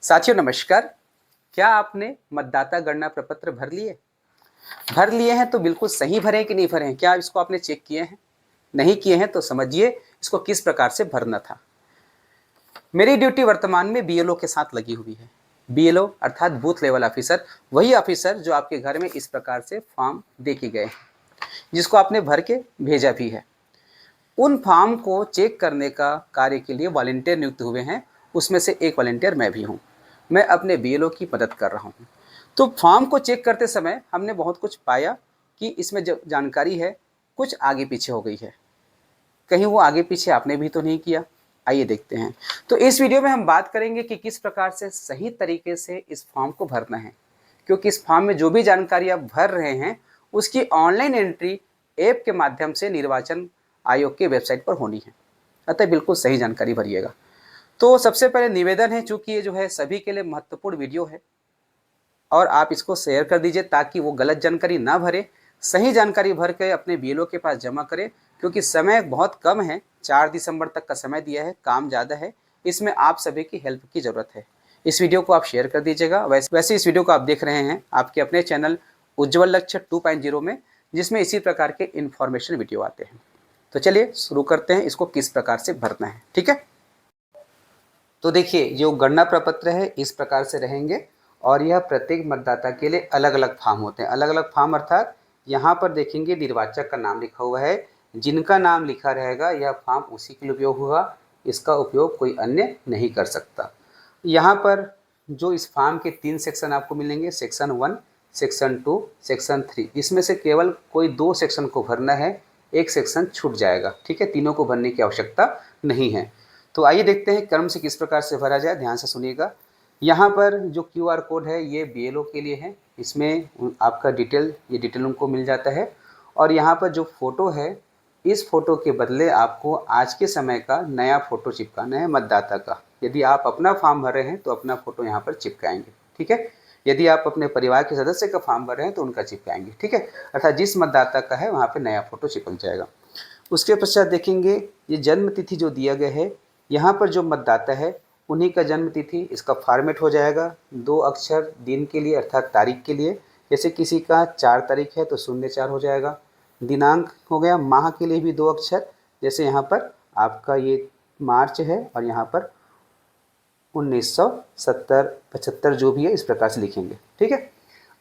साथियों नमस्कार। क्या आपने मतदाता गणना प्रपत्र भर लिए? भर लिए हैं तो बिल्कुल सही भरे कि नहीं भरे हैं? क्या इसको आपने चेक किए हैं? नहीं किए हैं तो समझिए इसको किस प्रकार से भरना था। मेरी ड्यूटी वर्तमान में बीएलओ के साथ लगी हुई है। बीएलओ अर्थात बूथ लेवल ऑफिसर, वही ऑफिसर जो आपके घर में इस प्रकार से फॉर्म दे के गए हैं, जिसको आपने भर के भेजा भी है। उन फॉर्म को चेक करने का कार्य के लिए वॉलंटियर नियुक्त हुए हैं। उसमें से एक वॉलंटियर मैं भी हूँ। मैं अपने बीएलओ की मदद कर रहा हूँ। तो फॉर्म को चेक करते समय हमने बहुत कुछ पाया कि इसमें जो जानकारी है कुछ आगे पीछे हो गई है। कहीं वो आगे पीछे आपने भी तो नहीं किया? आइए देखते हैं। तो इस वीडियो में हम बात करेंगे कि किस प्रकार से सही तरीके से इस फॉर्म को भरना है, क्योंकि इस फॉर्म में जो भी जानकारी आप भर रहे हैं उसकी ऑनलाइन एंट्री ऐप के माध्यम से निर्वाचन आयोग के वेबसाइट पर होनी है। अतः बिल्कुल सही जानकारी भरिएगा। तो सबसे पहले निवेदन है, चूंकि ये जो है सभी के लिए महत्वपूर्ण वीडियो है और आप इसको शेयर कर दीजिए ताकि वो गलत जानकारी ना भरे, सही जानकारी भर के अपने बीएलओ के पास जमा करें। क्योंकि समय बहुत कम है, 4 दिसंबर तक का समय दिया है, काम ज़्यादा है, इसमें आप सभी की हेल्प की ज़रूरत है। इस वीडियो को आप शेयर कर दीजिएगा। वैसे इस वीडियो को आप देख रहे हैं आपके अपने चैनल उज्ज्वल लक्ष्य 2.0 में, जिसमें इसी प्रकार के इन्फॉर्मेशन वीडियो आते हैं। तो चलिए शुरू करते हैं इसको किस प्रकार से भरना है। ठीक है, तो देखिए जो गणना प्रपत्र है इस प्रकार से रहेंगे और यह प्रत्येक मतदाता के लिए अलग अलग फॉर्म होते हैं। अलग अलग फॉर्म अर्थात यहाँ पर देखेंगे निर्वाचक का नाम लिखा हुआ है। जिनका नाम लिखा रहेगा यह फॉर्म उसी के लिए उपयोग होगा, इसका उपयोग कोई अन्य नहीं कर सकता। यहाँ पर जो इस फॉर्म के 3 सेक्शन आपको मिलेंगे, सेक्शन 1, सेक्शन 2, सेक्शन 3। इसमें से केवल कोई 2 सेक्शन को भरना है, एक सेक्शन छूट जाएगा। ठीक है, तीनों को भरने की आवश्यकता नहीं है। तो आइए देखते हैं क्रम से किस प्रकार से भरा जाए। ध्यान से सुनिएगा। यहाँ पर जो क्यूआर कोड है ये बीएलओ के लिए है। इसमें आपका ये डिटेल उनको मिल जाता है। और यहाँ पर जो फ़ोटो है, इस फ़ोटो के बदले आपको आज के समय का नया फ़ोटो चिपकाना है मतदाता का। यदि आप अपना फॉर्म भर रहे हैं तो अपना फ़ोटो यहाँ पर चिपकाएंगे। ठीक है, यदि आप अपने परिवार के सदस्य का फॉर्म भर रहे हैं तो उनका चिपकाएंगे। ठीक है, अर्थात जिस मतदाता का है वहाँ पर नया फ़ोटो चिपक जाएगा। उसके पश्चात देखेंगे ये जन्म तिथि जो दिया गया है, यहाँ पर जो मतदाता है उन्हीं का जन्म तिथि, इसका फॉर्मेट हो जाएगा 2 अक्षर दिन के लिए अर्थात तारीख के लिए। जैसे किसी का 4 तारीख है तो 04 हो जाएगा। दिनांक हो गया, माह के लिए भी 2 अक्षर, जैसे यहाँ पर आपका ये मार्च है और यहाँ पर 1970 75 जो भी है इस प्रकार से लिखेंगे। ठीक है,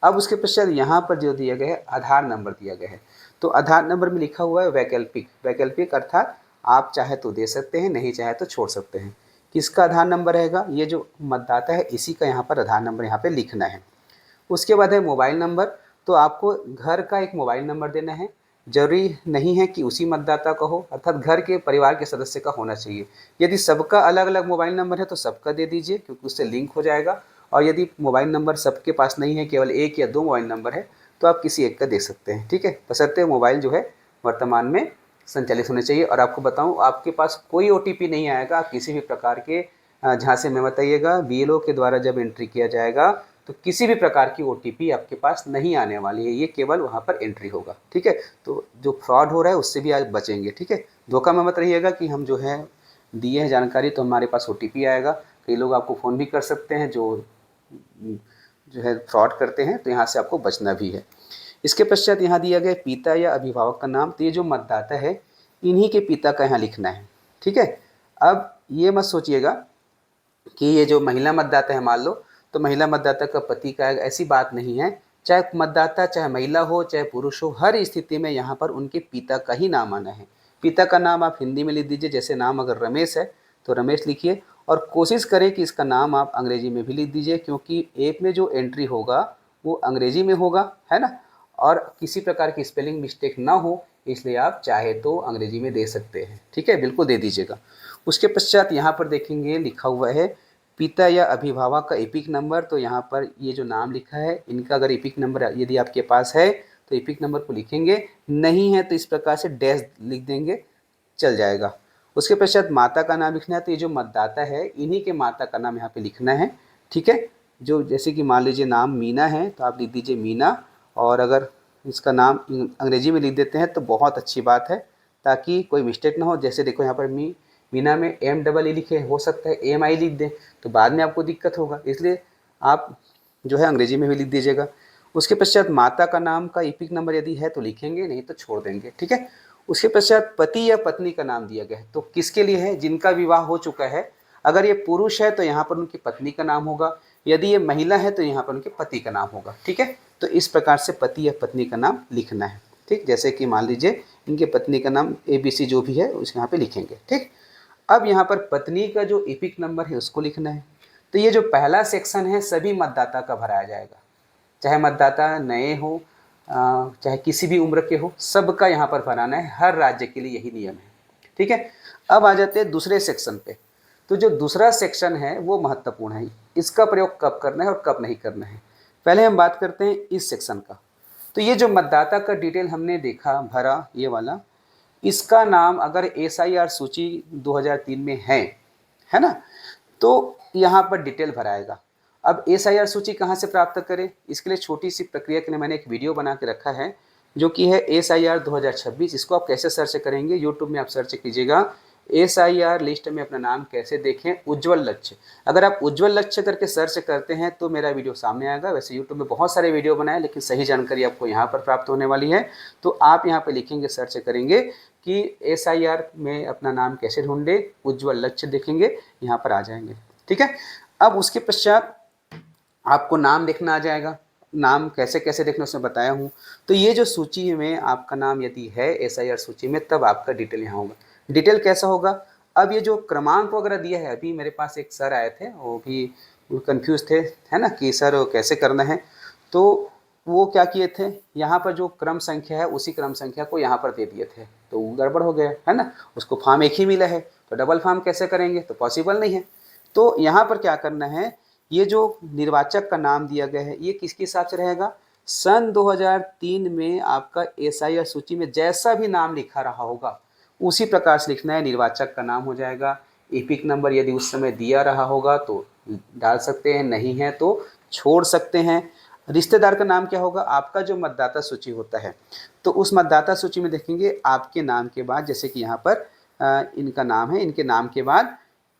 अब उसके पश्चात यहाँ पर जो दिया गया है आधार नंबर दिया गया है। तो आधार नंबर में लिखा हुआ है वैकल्पिक। वैकल्पिक अर्थात आप चाहे तो दे सकते हैं, नहीं चाहे तो छोड़ सकते हैं। किसका आधार नंबर रहेगा? ये जो मतदाता है इसी का यहाँ पर आधार नंबर यहाँ पे लिखना है। उसके बाद है मोबाइल नंबर। तो आपको घर का एक मोबाइल नंबर देना है। जरूरी नहीं है कि उसी मतदाता का हो, अर्थात घर के परिवार के सदस्य का होना चाहिए। यदि सबका अलग अलग मोबाइल नंबर है तो सबका दे दीजिए, क्योंकि उससे लिंक हो जाएगा। और यदि मोबाइल नंबर सबके पास नहीं है, केवल 1 या 2 मोबाइल नंबर है, तो आप किसी एक का दे सकते हैं। ठीक है, बशर्ते मोबाइल जो है वर्तमान में संचालित होने चाहिए। और आपको बताऊं, आपके पास कोई ओटीपी नहीं आएगा। आप किसी भी प्रकार के झांसे में बताइएगा, बीएलओ के द्वारा जब एंट्री किया जाएगा तो किसी भी प्रकार की ओटीपी आपके पास नहीं आने वाली है। ये केवल वहाँ पर एंट्री होगा। ठीक है, तो जो फ्रॉड हो रहा है उससे भी आज बचेंगे। ठीक है, धोखा में मत रहिएगा कि हम जो है दिए हैं जानकारी तो हमारे पास ओटीपी आएगा। कई लोग आपको फ़ोन भी कर सकते हैं जो है फ्रॉड करते हैं, तो यहाँ से आपको बचना भी है। इसके पश्चात यहाँ दिया गया पिता या अभिभावक का नाम। तो ये जो मतदाता है इन्हीं के पिता का यहाँ लिखना है। ठीक है, अब ये मत सोचिएगा कि ये जो महिला मतदाता है मान लो, तो महिला मतदाता का पति का आएगा, ऐसी बात नहीं है। चाहे मतदाता चाहे महिला हो चाहे पुरुष हो, हर स्थिति में यहाँ पर उनके पिता का ही नाम आना है। पिता का नाम आप हिंदी में लिख दीजिए। जैसे नाम अगर रमेश है तो रमेश लिखिए, और कोशिश करें कि इसका नाम आप अंग्रेजी में भी लिख दीजिए, क्योंकि ऐप में जो एंट्री होगा वो अंग्रेजी में होगा, है ना। और किसी प्रकार की स्पेलिंग मिस्टेक ना हो, इसलिए आप चाहे तो अंग्रेजी में दे सकते हैं। ठीक है, बिल्कुल दे दीजिएगा। उसके पश्चात यहाँ पर देखेंगे लिखा हुआ है पिता या अभिभावक का एपिक नंबर। तो यहाँ पर ये जो नाम लिखा है इनका अगर एपिक नंबर यदि आपके पास है तो एपिक नंबर को लिखेंगे, नहीं है तो इस प्रकार से डैश लिख देंगे, चल जाएगा। उसके पश्चात माता का नाम लिखना है। तो ये जो मतदाता है इन्हीं के माता का नाम यहाँ पे लिखना है। ठीक है, जो जैसे कि मान लीजिए नाम मीना है तो आप लिख दीजिए मीना, और अगर इसका नाम अंग्रेजी में लिख देते हैं तो बहुत अच्छी बात है, ताकि कोई मिस्टेक ना हो। जैसे देखो यहाँ पर बिना में एम डबल ई लिखे हो सकता है एम आई लिख दें, तो बाद में आपको दिक्कत होगा, इसलिए आप जो है अंग्रेजी में भी लिख दीजिएगा। उसके पश्चात माता का नाम का इपिक नंबर यदि है तो लिखेंगे, नहीं तो छोड़ देंगे, ठीक है। उसके पश्चात पति या पत्नी का नाम दिया गया है, तो किसके लिए है? जिनका विवाह हो चुका है। अगर ये पुरुष है तो यहाँ पर उनकी पत्नी का नाम होगा, यदि ये महिला है तो यहाँ पर उनके पति का नाम होगा, ठीक है। तो इस प्रकार से पति या पत्नी का नाम लिखना है, ठीक। जैसे कि मान लीजिए इनके पत्नी का नाम ABC जो भी है उस यहाँ पे लिखेंगे, ठीक। अब यहाँ पर पत्नी का जो इपिक नंबर है उसको लिखना है। तो ये जो पहला सेक्शन है सभी मतदाता का भराया जाएगा, चाहे मतदाता नए हो चाहे किसी भी उम्र के हो, सबका यहाँ पर भराना है। हर राज्य के लिए यही नियम है, ठीक है। अब आ जाते हैं दूसरे सेक्शन पे। तो जो दूसरा सेक्शन है वो महत्वपूर्ण है, इसका प्रयोग कब करना है और कब नहीं करना है। पहले हम बात करते हैं इस सेक्शन का। तो ये जो मतदाता का डिटेल हमने देखा भरा ये वाला, इसका नाम अगर SIR सूची 2003 में है ना, तो यहाँ पर डिटेल भराएगा। अब SIR सूची कहाँ से प्राप्त करें, इसके लिए छोटी सी प्रक्रिया के लिए मैंने एक वीडियो बना के रखा है जो कि है SIR 2026। इसको आप कैसे सर्च करेंगे, यूट्यूब में आप सर्च कीजिएगा SIR लिस्ट में अपना नाम कैसे देखें उज्ज्वल लक्ष्य। अगर आप उज्ज्वल लक्ष्य करके सर्च करते हैं तो मेरा वीडियो सामने आएगा। वैसे यूट्यूब में बहुत सारे वीडियो बनाए, लेकिन सही जानकारी आपको यहाँ पर प्राप्त होने वाली है। तो आप यहाँ पर लिखेंगे, सर्च करेंगे कि SIR में अपना नाम कैसे ढूंढे, उज्ज्वल लक्ष्य देखेंगे, यहाँ पर आ जाएंगे, ठीक है। अब उसके पश्चात आपको नाम देखना आ जाएगा। नाम कैसे कैसे देखना उसमें बताया हूँ। तो ये जो सूची में आपका नाम यदि है SIR सूची में, तब आपका डिटेल यहाँ होगा। डिटेल कैसा होगा, अब ये जो क्रमांक वगैरह दिया है, अभी मेरे पास एक सर आए थे, वो भी कंफ्यूज थे, है ना, कि सर कैसे करना है। तो वो क्या किए थे, यहाँ पर जो क्रम संख्या है उसी क्रम संख्या को यहाँ पर दे दिए थे, तो गड़बड़ हो गया, है ना। उसको फॉर्म एक ही मिला है, तो डबल फॉर्म कैसे करेंगे, तो पॉसिबल नहीं है। तो यहाँ पर क्या करना है, ये जो निर्वाचक का नाम दिया गया है ये किसके हिसाब से रहेगा, सन 2003 में आपका SIR सूची में जैसा भी नाम लिखा रहा होगा उसी प्रकार से लिखना है। निर्वाचक का नाम हो जाएगा, इपिक नंबर यदि उस समय दिया रहा होगा तो डाल सकते हैं, नहीं है तो छोड़ सकते हैं। रिश्तेदार का नाम क्या होगा, आपका जो मतदाता सूची होता है, तो उस मतदाता सूची में देखेंगे आपके नाम के बाद, जैसे कि यहाँ पर इनका नाम है, इनके नाम के बाद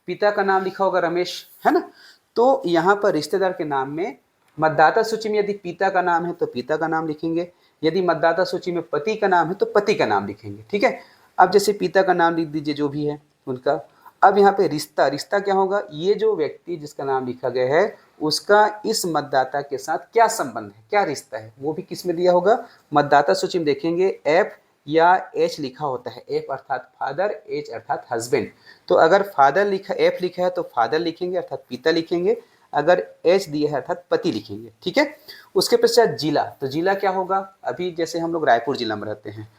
पिता का नाम लिखा होगा रमेश, है ना। तो यहाँ पर रिश्तेदार के नाम में मतदाता सूची में यदि पिता का नाम है तो पिता का नाम लिखेंगे, यदि मतदाता सूची में पति का नाम है तो पति का नाम लिखेंगे, ठीक है। अब जैसे पिता का नाम लिख दीजिए जो भी है उनका। अब यहाँ पे रिश्ता, रिश्ता क्या होगा, ये जो व्यक्ति जिसका नाम लिखा गया है उसका इस मतदाता के साथ क्या संबंध है, क्या रिश्ता है, वो भी किस में दिया होगा, मतदाता सूची में देखेंगे F या H लिखा होता है। F अर्थात फादर, H अर्थात हस्बैंड। तो अगर फादर लिखा, F लिखा है तो फादर लिखेंगे अर्थात पिता लिखेंगे, अगर H दिया है अर्थात पति लिखेंगे, ठीक है। उसके पश्चात जिला, तो जिला क्या होगा, अभी जैसे हम लोग रायपुर जिला में रहते हैं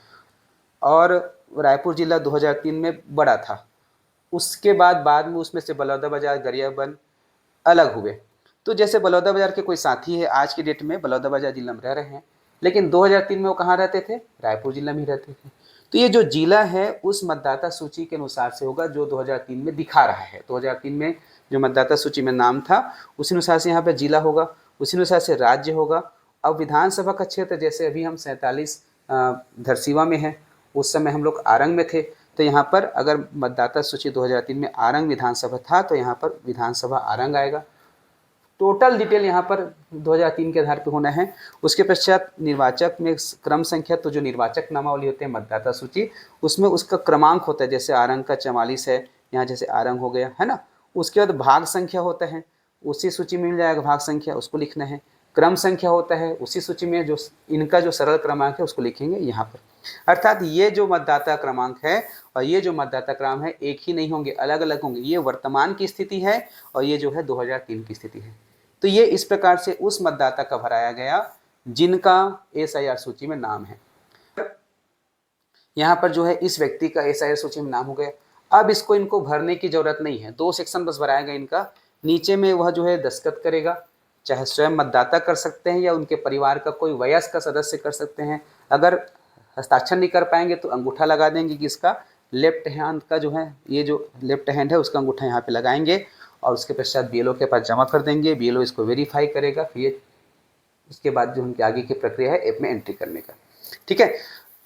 और रायपुर जिला 2003 में बड़ा था, उसके बाद में उसमें से बलौदाबाजार, गरियाबंद अलग हुए। तो जैसे बलौदाबाजार के कोई साथी है आज की डेट में बलौदाबाजार जिला में रह रहे हैं, लेकिन 2003 में वो कहाँ रहते थे, रायपुर जिला में ही रहते थे। तो ये जो जिला है उस मतदाता सूची के अनुसार से होगा जो 2003 में दिखा रहा है। 2003 में जो मतदाता सूची में नाम था उसी अनुसार से यहाँ पे जिला होगा, उसी अनुसार से राज्य होगा। अब विधानसभा का क्षेत्र, जैसे अभी हम 47 धरसीवा में है, उस समय हम लोग आरंग में थे, तो यहाँ पर अगर मतदाता सूची 2003 में आरंग विधानसभा था तो यहाँ पर विधानसभा आरंग आएगा। टोटल डिटेल यहाँ पर 2003 के आधार पर होना है। उसके पश्चात निर्वाचक में क्रम संख्या, तो जो निर्वाचक नामावली होते हैं मतदाता सूची उसमें उसका क्रमांक होता है, जैसे आरंग का 44 है, यहाँ जैसे आरंग हो गया, है ना। उसके बाद भाग संख्या होता है, उसी सूची में मिल जाएगा भाग संख्या, उसको लिखना है। क्रम संख्या होता है, उसी सूची में जो इनका जो सरल क्रमांक है उसको लिखेंगे यहाँ पर। अर्थात ये जो मतदाता क्रमांक है और ये जो मतदाता क्रम है एक ही नहीं होंगे, अलग अलग होंगे। ये वर्तमान की स्थिति है और ये जो है 2003 की स्थिति है। तो ये इस प्रकार से उस मतदाता का भराया गया जिनका SIR सूची में नाम है। यहाँ पर जो है इस व्यक्ति का SIR सूची में नाम हो गया। अब इसको इनको भरने की जरूरत नहीं है, 2 सेक्शन बस भराएगा इनका। नीचे में वह जो है दस्तखत करेगा, चाहे स्वयं मतदाता कर सकते हैं या उनके परिवार का कोई वयस्क सदस्य कर सकते हैं। अगर हस्ताक्षर नहीं कर पाएंगे तो अंगूठा लगा देंगे कि इसका लेफ्ट हैंड का जो है, ये जो लेफ्ट हैंड है उसका अंगूठा यहाँ पे लगाएंगे और उसके पश्चात BLO के पास जमा कर देंगे। BLO इसको वेरीफाई करेगा, फिर उसके बाद जो उनकी आगे की प्रक्रिया है ऐप में एंट्री करने का, ठीक है।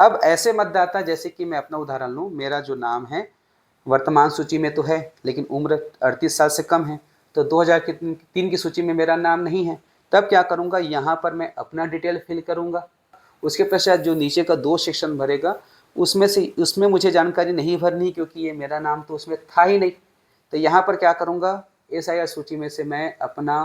अब ऐसे मतदाता, जैसे कि मैं अपना उदाहरण लूँ, मेरा जो नाम है वर्तमान सूची में तो है लेकिन उम्र 38 साल से कम है, तो 2003 की सूची में मेरा नाम नहीं है। तब क्या करूँगा, यहाँ पर मैं अपना डिटेल फिल करूँगा। उसके पश्चात जो नीचे का 2 सेक्शन भरेगा उसमें मुझे जानकारी नहीं भरनी, क्योंकि ये मेरा नाम तो उसमें था ही नहीं। तो यहाँ पर क्या करूँगा, SIR सूची में से मैं अपना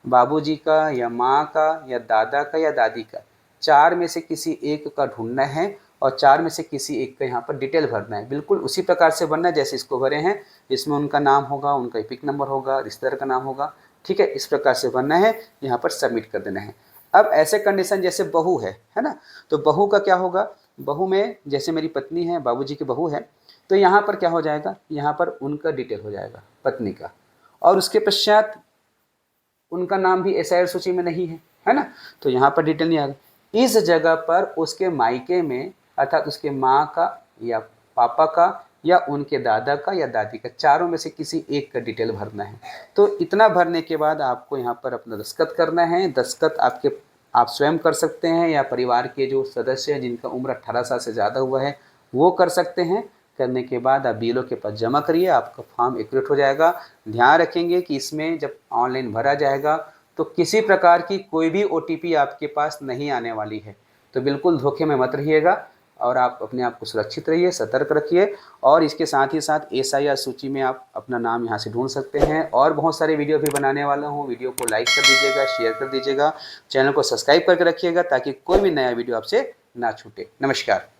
बाबूजी का या माँ का या दादा का या दादी का 4 में से किसी एक का ढूंढना है और 4 में से किसी एक का यहाँ पर डिटेल भरना है। बिल्कुल उसी प्रकार से भरना है जैसे इसको भरे हैं। इसमें उनका नाम होगा, उनका एपिक नंबर होगा, रिश्तेदार का नाम होगा, ठीक है। इस प्रकार से भरना है, यहाँ पर सबमिट कर देना है। अब ऐसे कंडीशन जैसे बहू है ना, तो बहू का क्या होगा, बहू में जैसे मेरी पत्नी है, बाबूजी की बहू है, तो यहाँ पर क्या हो जाएगा, यहाँ पर उनका डिटेल हो जाएगा पत्नी का, और उसके पश्चात उनका नाम भी SIR सूची में नहीं है ना, तो यहाँ पर डिटेल नहीं आएगा। इस जगह पर उसके मायके में अर्थात उसके माँ का या पापा का या उनके दादा का या दादी का, चारों में से किसी एक का डिटेल भरना है। तो इतना भरने के बाद आपको यहाँ पर अपना दस्तखत करना है। दस्तखत आप स्वयं कर सकते हैं या परिवार के जो सदस्य हैं जिनका उम्र 18 साल से ज़्यादा हुआ है वो कर सकते हैं। करने के बाद आप BLO के पास जमा करिए, आपका फॉर्म एक्यूरेट हो जाएगा। ध्यान रखेंगे कि इसमें जब ऑनलाइन भरा जाएगा तो किसी प्रकार की कोई भी OTP आपके पास नहीं आने वाली है, तो बिल्कुल धोखे में मत रहिएगा और आप अपने आप को सुरक्षित रहिए, सतर्क रखिए। और इसके साथ ही साथ SIR सूची में आप अपना नाम यहाँ से ढूंढ सकते हैं। और बहुत सारे वीडियो भी बनाने वाला हूँ, वीडियो को लाइक कर दीजिएगा, शेयर कर दीजिएगा, चैनल को सब्सक्राइब करके रखिएगा ताकि कोई भी नया वीडियो आपसे ना छूटे। नमस्कार।